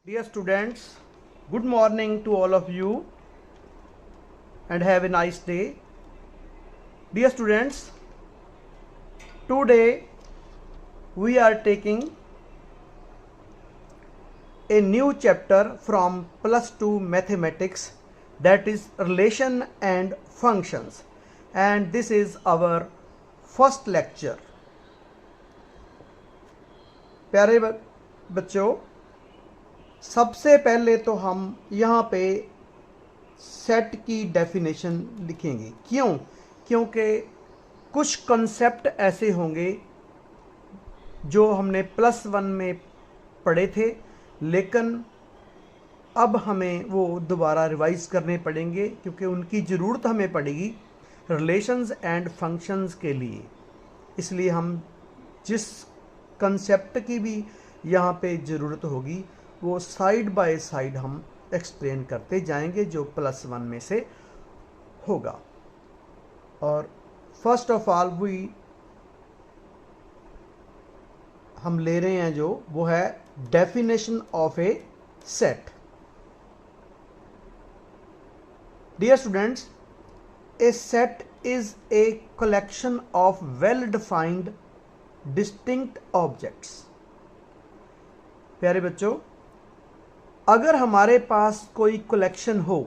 Dear students, good morning to all of you and have a nice day. Dear students, today we are taking a new chapter from plus 2 mathematics, that is relation and functions, and this is our first lecture. प्यारे बच्चों, सबसे पहले तो हम यहाँ पे set की definition लिखेंगे। क्योंकि कुछ कंसेप्ट ऐसे होंगे जो हमने प्लस 1 में पढ़े थे, लेकिन अब हमें वो दोबारा रिवाइज करने पड़ेंगे क्योंकि उनकी ज़रूरत हमें पड़ेगी रिलेशंस एंड फंक्शंस के लिए। इसलिए हम जिस कंसेप्ट की भी यहाँ पे ज़रूरत होगी वो साइड बाय साइड हम एक्सप्लेन करते जाएंगे जो प्लस 1 में से होगा। और फर्स्ट ऑफ ऑल हम ले रहे हैं जो वो है definition of a set. Dear students, a set is a collection of well defined distinct objects. प्यारे बच्चों, अगर हमारे पास कोई कलेक्शन हो,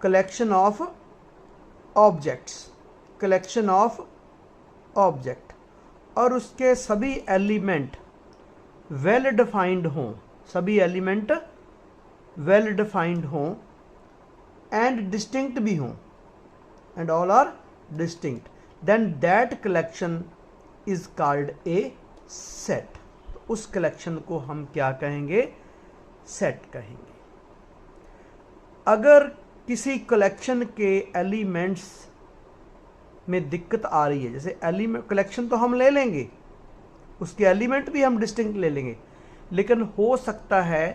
कलेक्शन ऑफ ऑब्जेक्ट और उसके सभी एलिमेंट वेल डिफाइंड हों, एंड डिस्टिंक्ट भी हों, and all are distinct, then that collection is called a set. उस कलेक्शन को हम क्या कहेंगे? सेट कहेंगे। अगर किसी कलेक्शन के एलिमेंट्स में दिक्कत आ रही है, जैसे एलिमेंट कलेक्शन तो हम ले लेंगे, उसके एलिमेंट भी हम डिस्टिंक्ट ले लेंगे, लेकिन हो सकता है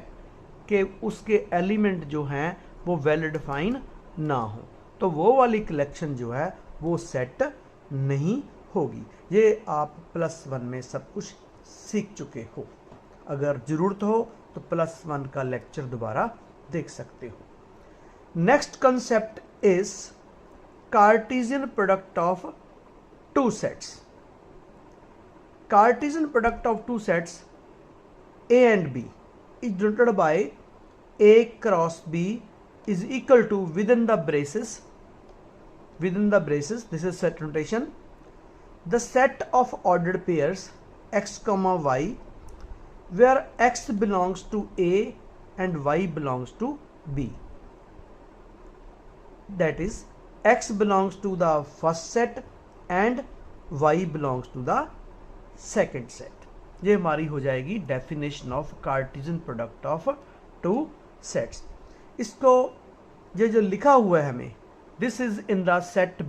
कि उसके एलिमेंट जो हैं वो वेल डिफाइन ना हो, तो वो वाली कलेक्शन जो है वो सेट नहीं होगी। ये आप प्लस 1 में सब कुछ सीख चुके हो। अगर ज़रूरत हो तो प्लस 1 का लेक्चर दोबारा देख सकते हो। Next concept is Cartesian product of two sets. Cartesian product of two sets A and B is denoted by A cross B is equal to within the braces, this is set notation, the set of ordered pairs x comma y where x belongs to A and y belongs to B, that is x belongs to the first set and y belongs to the second set। ये हमारी हो जाएगी definition of Cartesian product of two sets. इसको ये जो लिखा हुआ है हमें, this is in the set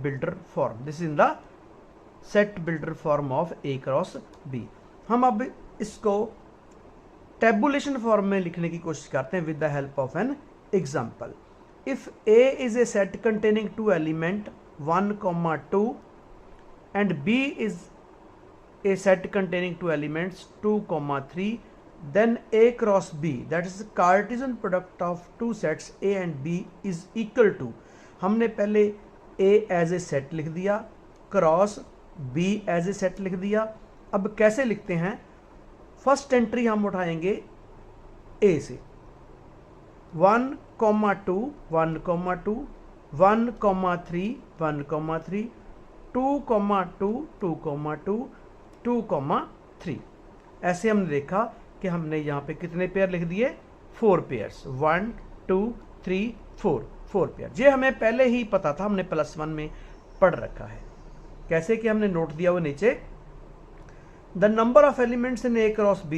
builder form of A cross B। हम अब इसको टेबुलेशन फॉर्म में लिखने की कोशिश करते हैं with the help of an example. If A is a set containing two element 1, 2 and B is a set containing two elements 2, 3, then A cross B, that is the Cartesian product of two sets A and B is equal to, हमने पहले A as a set लिख दिया, cross B as a set लिख दिया। अब कैसे लिखते हैं? फर्स्ट एंट्री हम उठाएंगे A से 1, 2, 1, 2, 1, 3, 1, 3, 2, 2, 2, 2, 3। ऐसे हमने देखा कि हमने यहाँ पे कितने पेयर लिख दिए? 4 पेयर्स, 1, 2, 3, 4 पेयर। ये हमें पहले ही पता था, हमने प्लस 1 में पढ़ रखा है। कैसे कि हमने नोट दिया वो नीचे, the number of elements in A cross B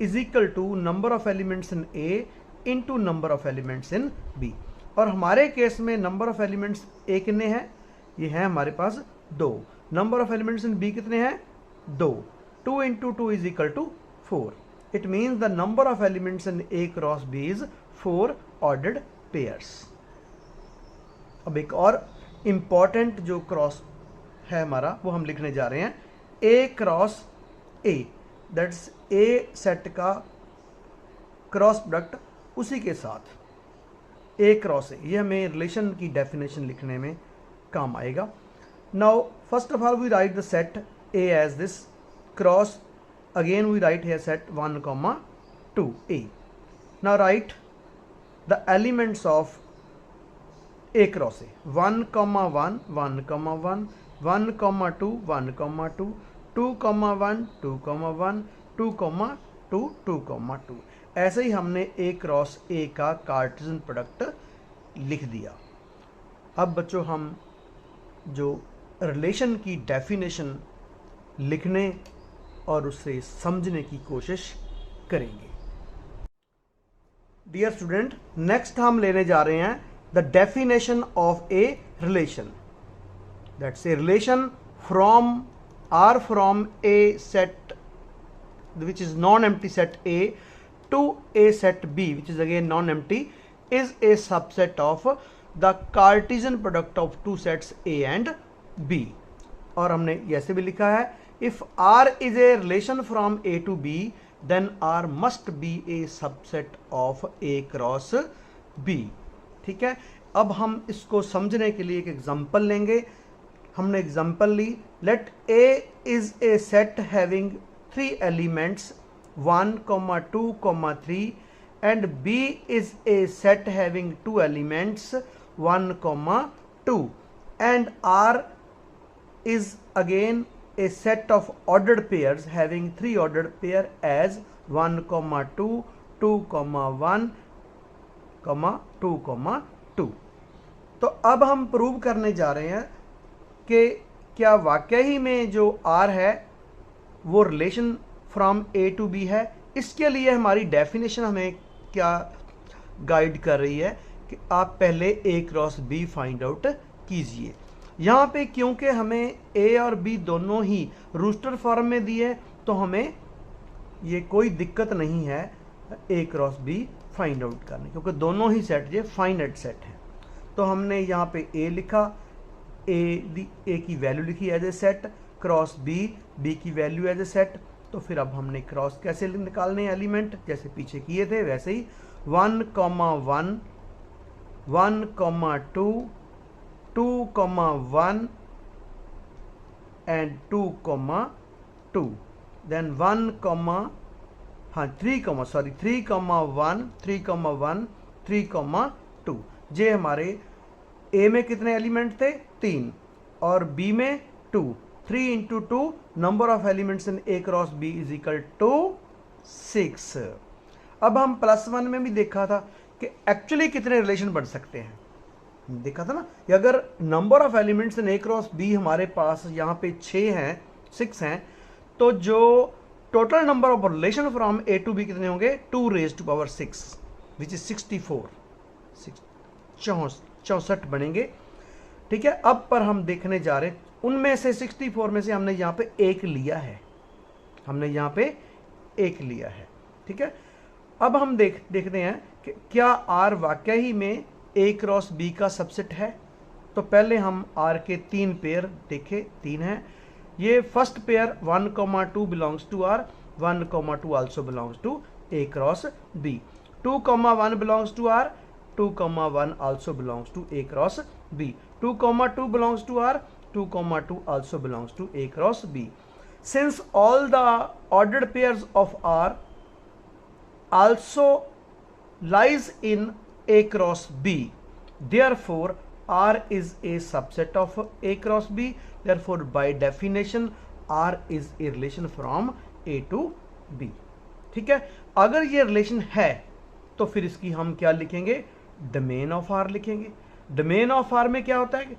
is equal to number of elements in A into number of elements in B। और हमारे केस में नंबर ऑफ एलिमेंट्स A कितने हैं? ये है हमारे पास 2। Number of elements in B कितने हैं? 2। 2 into 2 is equal to 4। It means the number of elements in A cross B is 4 ordered pairs. अब एक और इंपॉर्टेंट जो क्रॉस है हमारा वो हम लिखने जा रहे हैं, A cross A, that's A set का क्रॉस प्रोडक्ट उसी के साथ ए क्रॉस ए, ये हमें रिलेशन की डेफिनेशन लिखने में काम आएगा। Now first of all we write the set A as this cross, again we write here set 1, 2 A. Now write the elements of A cross A, 1, 1, 1, 1, 1, 2, 1, 2, 2, 1, 2, 1, 2, 2, 2, 2। ऐसे ही हमने ए क्रॉस ए का कार्टेशियन प्रोडक्ट लिख दिया। अब बच्चों हम जो रिलेशन की डेफिनेशन लिखने और उसे समझने की कोशिश करेंगे। डियर स्टूडेंट, नेक्स्ट हम लेने जा रहे हैं the definition of a relation. That's a relation from R from a set which is non-empty set A to a set B which is again non-empty is a subset of the Cartesian product of two sets A and B। और हमने ऐसे भी लिखा है if R is a relation from A to B then R must be a subset of A cross B। ठीक है, अब हम इसको समझने के लिए एक एग्जांपल लेंगे। हमने एग्जांपल ली, let A is a set having 3 elements 1, 2, 3 and B is a set having 2 elements 1, 2 and R is again a set of ordered pairs having 3 ordered pair as 1, 2, 2, 1, 2, 2। तो अब हम प्रूव करने जा रहे हैं कि क्या वाकई ही में जो R है वो relation from A to B है। इसके लिए हमारी डेफिनेशन हमें क्या गाइड कर रही है कि आप पहले A cross B find out कीजिए। यहाँ पे क्योंकि हमें A और B दोनों ही रूस्टर फॉर्म में दिए तो हमें ये कोई दिक्कत नहीं है A cross B find out करने, क्योंकि दोनों ही सेट ये फाइनाइट सेट हैं। तो हमने यहाँ पे A लिखा, ए की वैल्यू लिखी as a set, cross B की वैल्यू एज ए सेट। तो फिर अब हमने क्रॉस कैसे निकालने एलिमेंट, जैसे पीछे किए थे वैसे ही 1, 1, 1, 2, 2, 1 एंड 2, 2 देन 1, 3, 1, 3, 2। ये हमारे ए में कितने एलिमेंट थे 3 और बी में 2। 3 into 2 number of elements in A cross B is equal to 6। अब हम +1 में भी देखा था कि एक्चुअली कितने रिलेशन बढ़ सकते हैं, देखा था ना कि अगर number of elements in A cross B हमारे पास यहाँ पे 6 हैं तो जो total number of relation from A to B कितने होंगे 2⁻6 विच इज 64 बनेंगे। ठीक है, अब पर हम देखने जा रहे हैं उनमें से 64 में से हमने यहाँ पे एक लिया है, ठीक है। अब हम देखते हैं कि क्या R वाकई ही में A क्रॉस B का सबसेट है। तो पहले हम R के 3 पेयर देखे, 3 हैं। ये first pair 1, 2 belongs to R, 1, 2 also belongs to A cross B, 2, 1 belongs to R, 2, 1 also belongs to A cross B, 2, 2 belongs to R, 2, 2 also belongs to A cross B. Since all the ordered pairs of R also lies in A cross B, therefore R is a subset of A cross B, therefore by definition R is a relation from A to B। ठीक है, अगर ये relation है तो फिर इसकी हम क्या लिखेंगे, डोमेन ऑफ आर लिखेंगे। डोमेन ऑफ आर में क्या होता है कि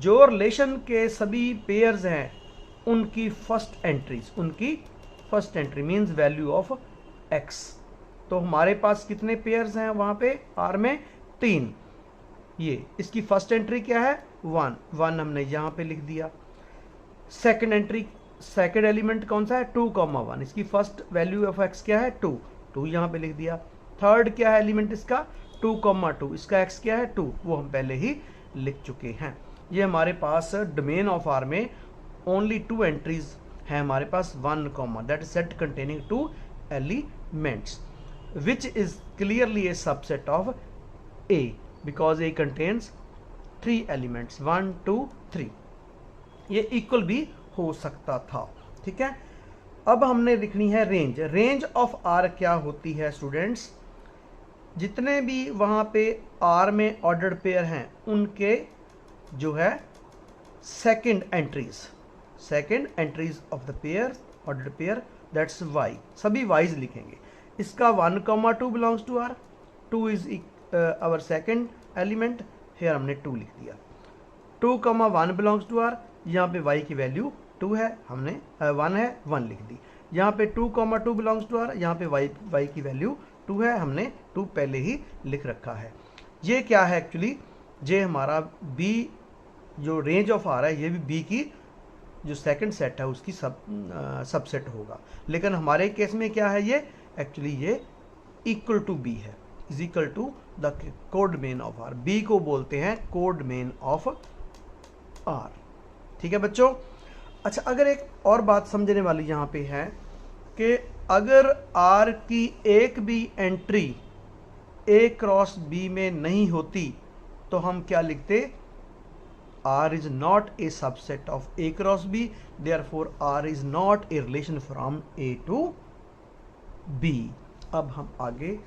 जो रिलेशन के सभी पेयर्स हैं उनकी first entry means value of x. तो हमारे पास कितने पेयर्स हैं वहां पे आर में 3, ये इसकी फर्स्ट एंट्री क्या है 1 हमने यहां पे लिख दिया। सेकेंड एलिमेंट कौन सा है 2, 1, इसकी फर्स्ट वैल्यू ऑफ एक्स क्या है 2 यहां पे लिख दिया। थर्ड क्या है एलिमेंट इसका 2, 2, इसका x क्या है 2, वो हम पहले ही लिख चुके हैं। ये हमारे पास डोमेन ऑफ आर में ओनली 2 एंट्रीज हैं हमारे पास 1, that is set containing 2 elements. which is clearly a subset of A because A contains 3 elements 1 2 3। ये इक्वल भी हो सकता था, ठीक है। अब हमने लिखनी है रेंज। रेंज ऑफ आर क्या होती है स्टूडेंट्स? जितने भी वहाँ पे आर में ऑर्डर्ड पेयर हैं उनके जो है second entries of the pair, ordered pair, that's why, सभी वाइज लिखेंगे। इसका 1, 2 belongs to R, 2 is our second element, here हमने 2 लिख दिया। 2, 1 बिलोंग्स टू आर, यहाँ पे y की वैल्यू 2 है, हमने 1 है 1 लिख दी। यहाँ पे 2, 2 बिलोंग्स टू आर, यहाँ पे y की वैल्यू 2 है, हमने 2 पहले ही लिख रखा है। ये क्या है एक्चुअली, ये हमारा b जो रेंज ऑफ आर है, ये भी b की जो सेकंड सेट है उसकी सबसेट होगा। लेकिन हमारे केस में क्या है, ये एक्चुअली ये इक्वल टू b है, is equal to the codomain of R. b को बोलते हैं कोड मेन ऑफ आर, ठीक है बच्चों। अच्छा, अगर एक और बात समझने वाली यहाँ पे है कि अगर आर की एक भी एंट्री ए क्रॉस बी में नहीं होती तो हम क्या लिखते? R is not a subset of A cross B, therefore R is not a relation from A to B. अब हम आगे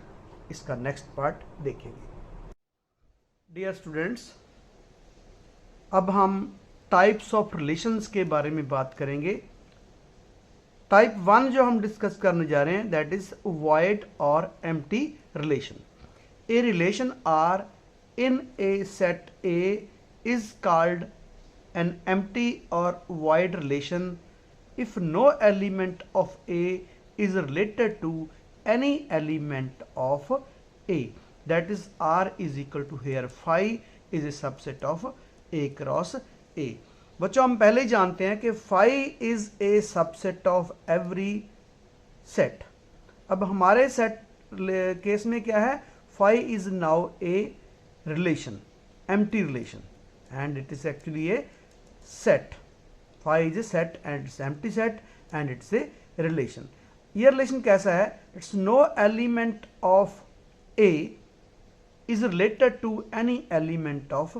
इसका नेक्स्ट पार्ट देखेंगे। डियर स्टूडेंट्स, अब हम टाइप्स ऑफ रिलेशंस के बारे में बात करेंगे। टाइप 1 जो हम डिस्कस करने जा रहे हैं, दैट इज वॉइड और empty relation. A relation R in a set A is called an empty और void relation if no element of A is related to any element of A, that is R is equal to here phi is a subset of A cross A। बच्चों हम पहले ही जानते हैं कि phi is a subset of every set। अब हमारे set case में क्या है, phi is now a relation, empty relation, and it is actually a set। phi is a set and it's empty set and it's a relation। ये relation कैसा है? It's no element of A is related to any element of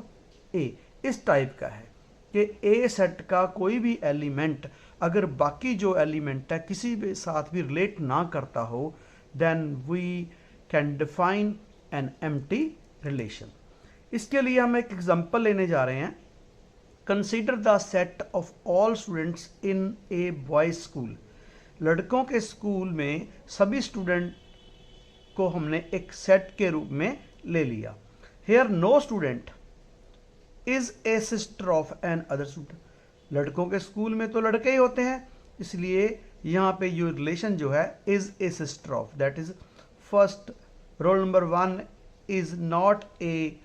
A. इस type का है कि ए set का कोई भी एलिमेंट अगर बाकी जो एलिमेंट है किसी भी साथ भी रिलेट ना करता हो, then we can define an empty relation. इसके लिए हम एक एग्जांपल लेने जा रहे हैं। Consider the set of all students in a boys school. लड़कों के स्कूल में सभी स्टूडेंट को हमने एक सेट के रूप में ले लिया। Here no student is a sister of an other student. लड़कों के स्कूल में तो लड़के ही होते हैं, इसलिए यहाँ पे जो रिलेशन जो है is a sister of, that is first roll number 1 is not a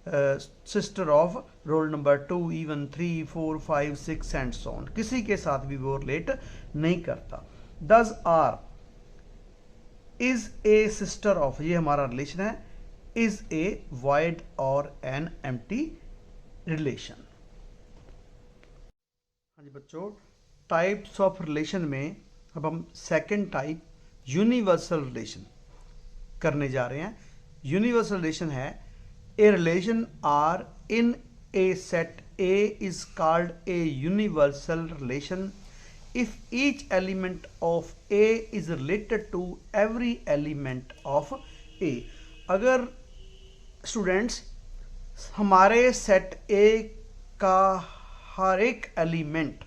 sister of roll number 2, even 3, 4, 5, 6 and so on, किसी के साथ भी वो रिलेट नहीं करता। Thus R is a sister of, ये हमारा रिलेशन है, इज ए वॉइड और एन एम्प्टी रिलेशन। हाँ जी बच्चों, टाइप्स ऑफ रिलेशन में अब हम सेकंड टाइप यूनिवर्सल रिलेशन करने जा रहे हैं। यूनिवर्सल रिलेशन है a relation R in a set A is called a universal relation if each element of A is related to every element of A। अगर students हमारे set A का हर एक element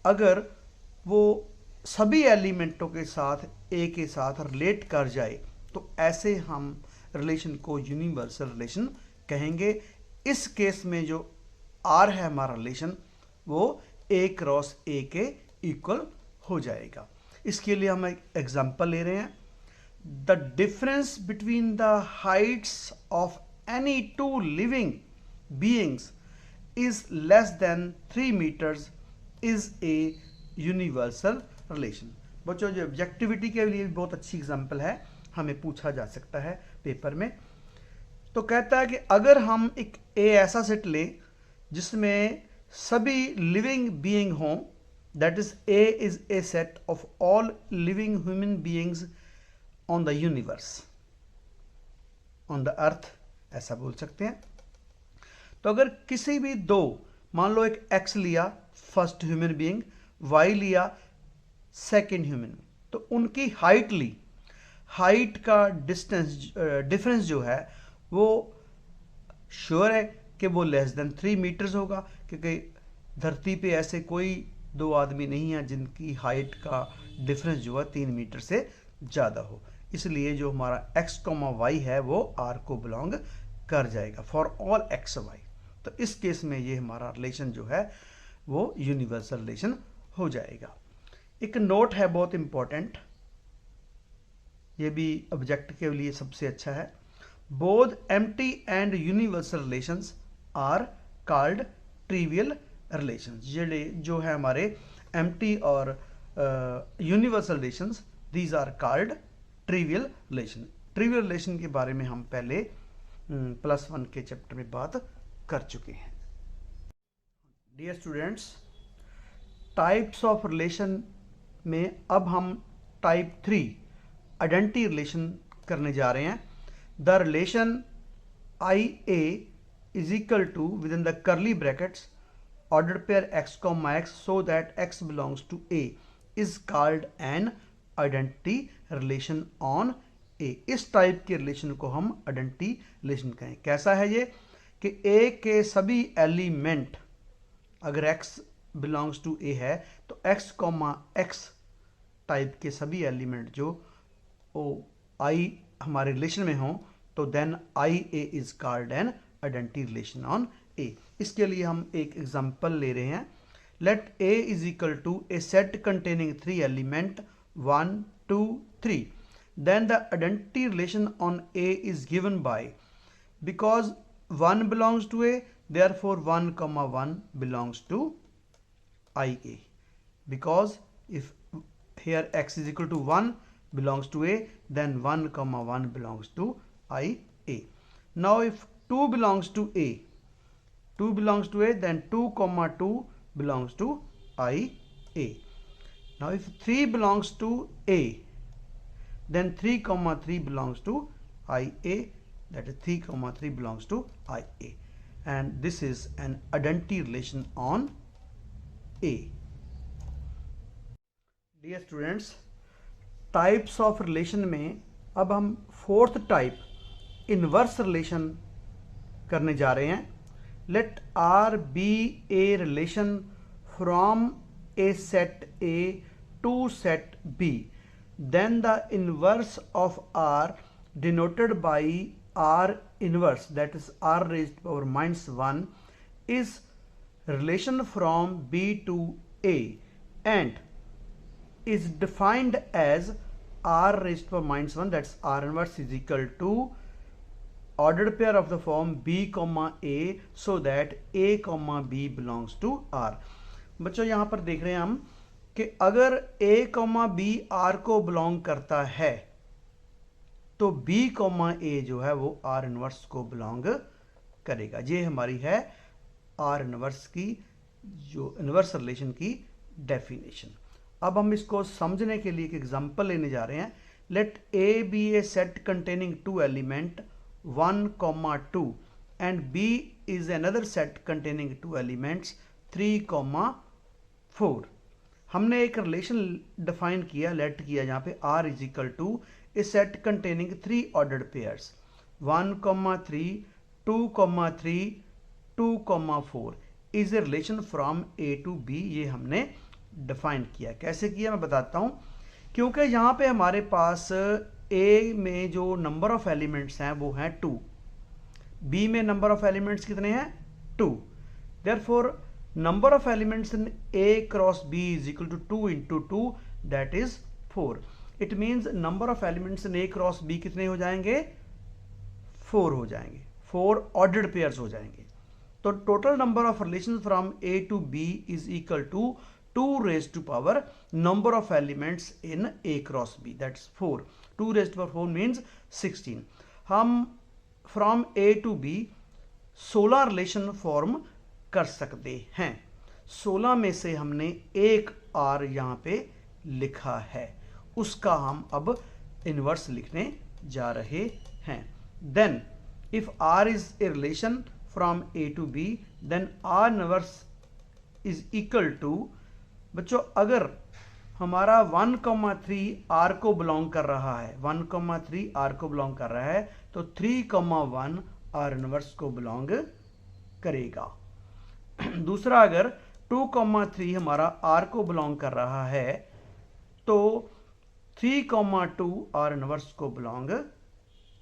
अगर वो सभी एलिमेंटों के साथ A के साथ रिलेट कर जाए तो ऐसे हम रिलेशन को यूनिवर्सल रिलेशन कहेंगे। इस केस में जो आर है हमारा रिलेशन वो ए क्रॉस ए के इक्वल हो जाएगा। इसके लिए हम एक एग्जांपल ले रहे हैं। The difference between the heights of any two living beings is less than 3 meters is a universal relation. बच्चों जो ऑब्जेक्टिविटी के लिए भी बहुत अच्छी एग्जांपल है, हमें पूछा जा सकता है पेपर में। तो कहता है कि अगर हम एक ए ऐसा सेट लें जिसमें सभी लिविंग बीइंग हों that is a is a set of all living human beings on the universe, on the earth, ऐसा बोल सकते हैं। तो अगर किसी भी दो, मान लो एक एक्स लिया फर्स्ट ह्यूमन बीइंग, वाई लिया सेकेंड ह्यूमन, तो उनकी हाइट ली, हाइट का डिफरेंस जो है वो श्योर है कि वो लेस देन 3 मीटर्स होगा, क्योंकि धरती पे ऐसे कोई दो आदमी नहीं है जिनकी हाइट का डिफरेंस जो है 3 मीटर से ज़्यादा हो। इसलिए जो हमारा x, y है वो r को बिलोंग कर जाएगा फॉर ऑल x, y। तो इस केस में ये हमारा रिलेशन जो है वो यूनिवर्सल रिलेशन हो जाएगा। एक नोट है बहुत इंपॉर्टेंट, ये भी ऑब्जेक्ट के लिए सबसे अच्छा है। Both empty and universal relations are called trivial relations. ये जो है हमारे एम्प्टी और universal relations, these are called trivial relation. Trivial relation के बारे में हम पहले +1 के चैप्टर में बात कर चुके हैं। Dear students, types of relation में अब हम टाइप 3 आइडेंटिटी रिलेशन करने जा रहे हैं। The relation I A is equal to within the curly brackets order pair x, x so that x belongs to a is called an identity relation on A. इस type के relation को हम identity relation कहें। कैसा है ये कि ए के सभी एलिमेंट, अगर x बिलोंग्स टू ए है तो x, x टाइप के सभी एलिमेंट जो ओ आई हमारे रिलेशन में हों तो then I A is called an identity relation on A. इसके लिए हम एक एग्जांपल ले रहे हैं। Let A is equal to a set containing 3 element 1, 2, 3, then the identity relation on A is given by, because 1 belongs to A, therefore 1, 1 belongs to IA, because if here x is equal to 1 belongs to A, then 1, 1 belongs to IA. Now if 2 belongs to A, 2 belongs to A, then 2, 2 belongs to IA. Now if 3 belongs to A, then 3, 3 belongs to IA, that is 3, 3 belongs to IA, and this is an identity relation on A. Dear students, types of relation में अब हम 4th type inverse relation करने जा रहे हैं। Let R be a relation from a set A to set B, then the inverse of R denoted by R inverse, that is R raised to power -1, is relation from B to A and is defined as R raised to power -1, that's R inverse is equal to ordered pair of the form B, A so that A, B belongs to R। बच्चों यहाँ पर देख रहे हैं हम कि अगर A, B R को बिलोंग करता है तो B, A जो है वो R इनवर्स को बिलोंग करेगा। ये हमारी है R इनवर्स की जो इनवर्स रिलेशन की डेफिनेशन। अब हम इसको समझने के लिए एक एग्जांपल लेने जा रहे हैं। Let A be a set containing 2 element 1, 2 and B is another set containing 2 elements 3, 4। हमने एक रिलेशन डिफाइन किया, लेट किया जहाँ पे R is equal to a set containing 3 ordered pairs 1, 3, 2, 3, 2, 4 is a relation from A to B। ये हमने define किया। कैसे किया मैं बताता हूँ। क्योंकि यहाँ पे हमारे पास A में जो नंबर ऑफ एलिमेंट्स हैं वो हैं 2, B में नंबर ऑफ एलिमेंट्स कितने हैं 2, therefore number of elements in A cross B is equal to 2 into 2, that is 4। It means number of elements in A cross B कितने हो जाएंगे 4 हो जाएंगे, 4 ordered pairs हो जाएंगे। तो total number of relations from A to B is equal to 2 raised to power number of elements in A cross B, that's 4। 2 raised to power 4 means 16। हम from A to B 16 relation form कर सकते हैं। 16 में से हमने एक are यहाँ पे लिखा है उसका हम अब इनवर्स लिखने जा रहे हैं। Then if R is a relation from A to B then R inverse is equal to, बच्चों अगर हमारा 1,3 आर को बिलोंग कर रहा है, 1,3 आर को बिलोंग कर रहा है तो 3,1 आर इनवर्स को बिलोंग करेगा। दूसरा अगर 2,3 हमारा आर को बिलोंग कर रहा है तो 3,2 आर इनवर्स को बिलोंग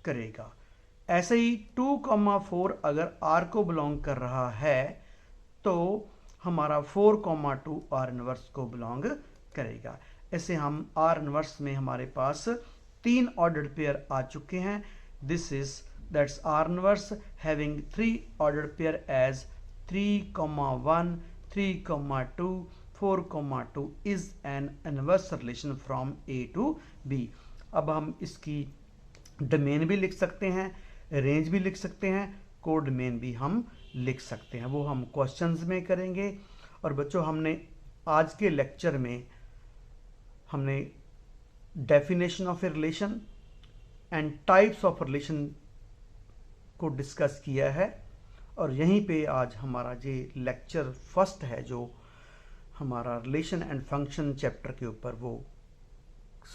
करेगा। ऐसे ही 2,4 अगर आर को बिलोंग कर रहा है तो हमारा 4,2 आर इनवर्स को बिलोंग करेगा। ऐसे हम आर इनवर्स में हमारे पास 3 ऑर्डर्ड पेयर आ चुके हैं। This is that's R inverse having 3 ordered pair as 3,1, 3,2, 4,2 is an inverse relation from A to B। अब हम इसकी डोमेन भी लिख सकते हैं, रेंज भी लिख सकते हैं, कोडोमेन भी हम लिख सकते हैं, वो हम क्वेश्चंस में करेंगे। और बच्चों हमने आज के लेक्चर में हमने definition of a relation and types of relation को डिस्कस किया है और यहीं पे आज हमारा ये लेक्चर फर्स्ट है जो हमारा रिलेशन एंड फंक्शन चैप्टर के ऊपर वो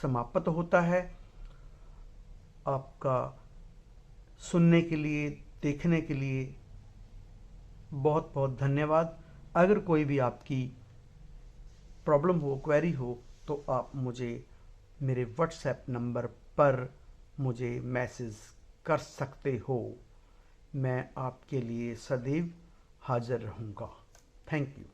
समाप्त होता है। आपका सुनने के लिए, देखने के लिए बहुत बहुत धन्यवाद। अगर कोई भी आपकी प्रॉब्लम हो, क्वेरी हो तो आप मुझे मेरे व्हाट्सएप नंबर पर मुझे मैसेज कर सकते हो। मैं आपके लिए सदैव हाजिर रहूँगा। Thank you.